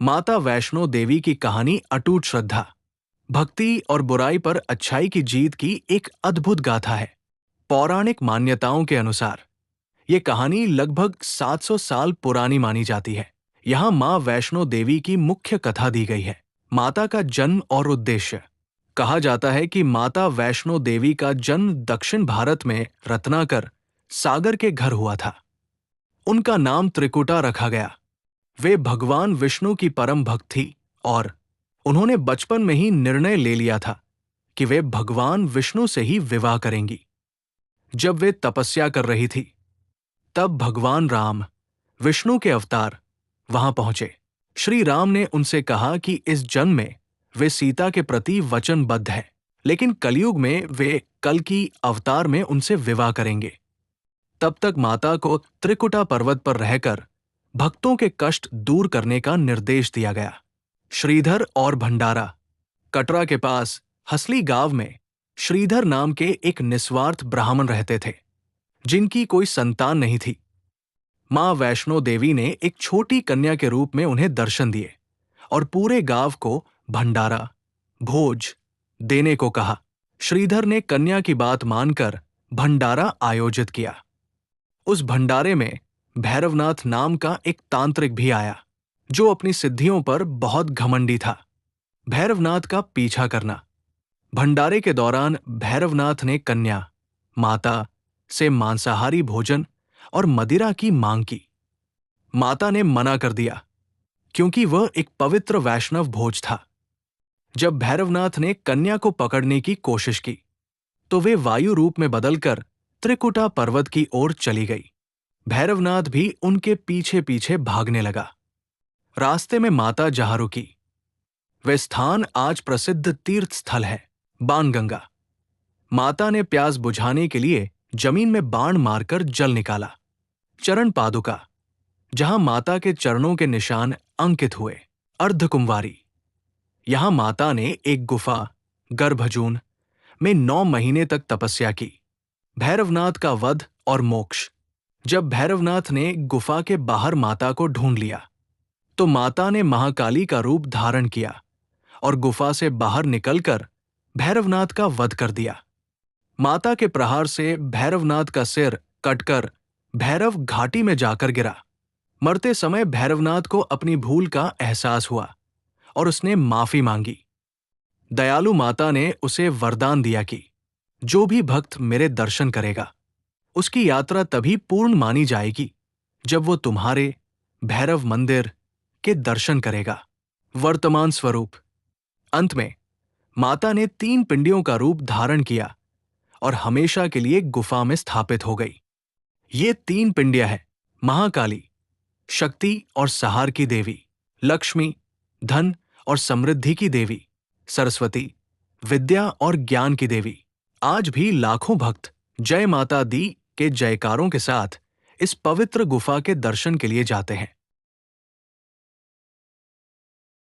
माता वैष्णो देवी की कहानी अटूट श्रद्धा, भक्ति और बुराई पर अच्छाई की जीत की एक अद्भुत गाथा है। पौराणिक मान्यताओं के अनुसार ये कहानी लगभग 700 साल पुरानी मानी जाती है। यहाँ माँ वैष्णो देवी की मुख्य कथा दी गई है। माता का जन्म और उद्देश्य। कहा जाता है कि माता वैष्णो देवी का जन्म दक्षिण भारत में रत्नाकर सागर के घर हुआ था। उनका नाम त्रिकुटा रखा गया। वे भगवान विष्णु की परम भक्त थी और उन्होंने बचपन में ही निर्णय ले लिया था कि वे भगवान विष्णु से ही विवाह करेंगी। जब वे तपस्या कर रही थी, तब भगवान राम, विष्णु के अवतार, वहां पहुंचे। श्री राम ने उनसे कहा कि इस जन्म में वे सीता के प्रति वचनबद्ध हैं, लेकिन कलयुग में वे कल की अवतार में उनसे विवाह करेंगे। तब तक माता को त्रिकुटा पर्वत पर रहकर भक्तों के कष्ट दूर करने का निर्देश दिया गया। श्रीधर और भंडारा। कटरा के पास हसली गांव में श्रीधर नाम के एक निस्वार्थ ब्राह्मण रहते थे, जिनकी कोई संतान नहीं थी। मां वैष्णो देवी ने एक छोटी कन्या के रूप में उन्हें दर्शन दिए और पूरे गांव को भंडारा, भोज देने को कहा। श्रीधर ने कन्या की बात मानकर भंडारा आयोजित किया। उस भंडारे में भैरवनाथ नाम का एक तांत्रिक भी आया, जो अपनी सिद्धियों पर बहुत घमंडी था। भैरवनाथ का पीछा करना। भंडारे के दौरान भैरवनाथ ने कन्या, माता से मांसाहारी भोजन और मदिरा की मांग की। माता ने मना कर दिया, क्योंकि वह एक पवित्र वैष्णव भोज था। जब भैरवनाथ ने कन्या को पकड़ने की कोशिश की, तो वे वायु रूप में बदलकर त्रिकुटा पर्वत की ओर चली गई। भैरवनाथ भी उनके पीछे पीछे भागने लगा। रास्ते में माता जहां रुकी, वे स्थान आज प्रसिद्ध तीर्थ स्थल है, बाणगंगा। माता ने प्यास बुझाने के लिए जमीन में बाण मारकर जल निकाला। चरण पादुका, जहां माता के चरणों के निशान अंकित हुए। अर्धकुंवारी, यहां माता ने एक गुफा, गर्भजून में 9 महीने तक तपस्या की। भैरवनाथ का वध और मोक्ष। जब भैरवनाथ ने गुफा के बाहर माता को ढूंढ लिया, तो माता ने महाकाली का रूप धारण किया और गुफा से बाहर निकलकर भैरवनाथ का वध कर दिया। माता के प्रहार से भैरवनाथ का सिर कटकर भैरव घाटी में जाकर गिरा। मरते समय भैरवनाथ को अपनी भूल का एहसास हुआ और उसने माफी मांगी। दयालु माता ने उसे वरदान दिया कि जो भी भक्त मेरे दर्शन करेगा, उसकी यात्रा तभी पूर्ण मानी जाएगी जब वो तुम्हारे भैरव मंदिर के दर्शन करेगा। वर्तमान स्वरूप। अंत में माता ने 3 पिंडियों का रूप धारण किया और हमेशा के लिए गुफा में स्थापित हो गई। ये 3 पिंडियां हैं: महाकाली, शक्ति और सहार की देवी; लक्ष्मी, धन और समृद्धि की देवी; सरस्वती, विद्या और ज्ञान की देवी। आज भी लाखों भक्त जय माता दी के जयकारों के साथ इस पवित्र गुफा के दर्शन के लिए जाते हैं।